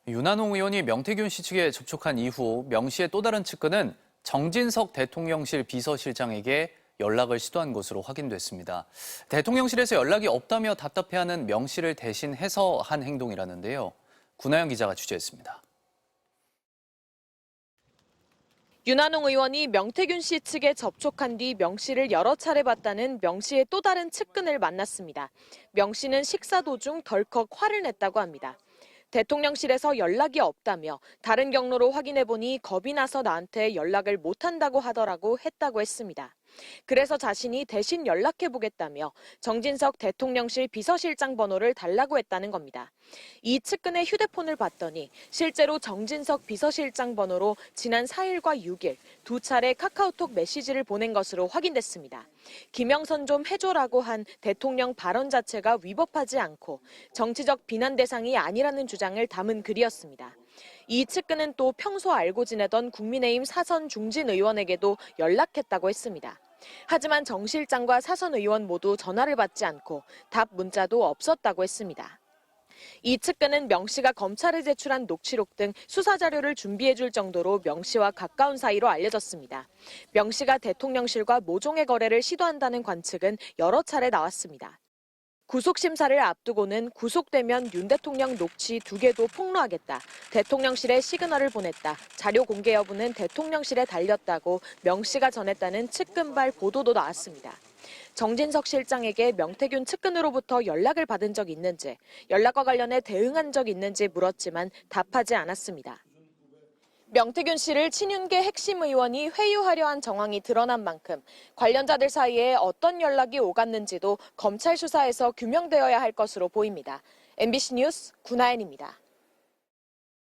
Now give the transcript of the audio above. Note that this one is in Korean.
윤한홍 의원이 명태균 씨 측에 접촉한 이후 명 씨의 또 다른 측근은 정진석 대통령실 비서실장에게 연락을 시도한 것으로 확인됐습니다. 대통령실에서 연락이 없다며 답답해하는 명 씨를 대신해서 한 행동이라는데요. 구나영 기자가 취재했습니다. 윤한홍 의원이 명태균 씨 측에 접촉한 뒤 명 씨를 여러 차례 봤다는 명 씨의 또 다른 측근을 만났습니다. 명 씨는 식사 도중 덜컥 화를 냈다고 합니다. 대통령실에서 연락이 없다며 다른 경로로 확인해보니 겁이 나서 나한테 연락을 못한다고 하더라고 했다고 했습니다. 그래서 자신이 대신 연락해보겠다며 정진석 대통령실 비서실장 번호를 달라고 했다는 겁니다. 이 측근의 휴대폰을 봤더니 실제로 정진석 비서실장 번호로 지난 4일과 6일 두 차례 카카오톡 메시지를 보낸 것으로 확인됐습니다. 김영선 좀 해줘라고 한 대통령 발언 자체가 위법하지 않고 정치적 비난 대상이 아니라는 주장을 담은 글이었습니다. 이 측근은 또 평소 알고 지내던 국민의힘 사선 중진 의원에게도 연락했다고 했습니다. 하지만 정 실장과 사선 의원 모두 전화를 받지 않고 답 문자도 없었다고 했습니다. 이 측근은 명 씨가 검찰에 제출한 녹취록 등 수사 자료를 준비해 줄 정도로 명 씨와 가까운 사이로 알려졌습니다. 명 씨가 대통령실과 모종의 거래를 시도한다는 관측은 여러 차례 나왔습니다. 구속심사를 앞두고는 구속되면 윤 대통령 녹취 2개도 폭로하겠다. 대통령실에 시그널을 보냈다. 자료 공개 여부는 대통령실에 달렸다고 명 씨가 전했다는 측근발 보도도 나왔습니다. 정진석 실장에게 명태균 측근으로부터 연락을 받은 적 있는지, 연락과 관련해 대응한 적 있는지 물었지만 답하지 않았습니다. 명태균 씨를 친윤계 핵심 의원이 회유하려 한 정황이 드러난 만큼 관련자들 사이에 어떤 연락이 오갔는지도 검찰 수사에서 규명되어야 할 것으로 보입니다. MBC 뉴스 구나연입니다.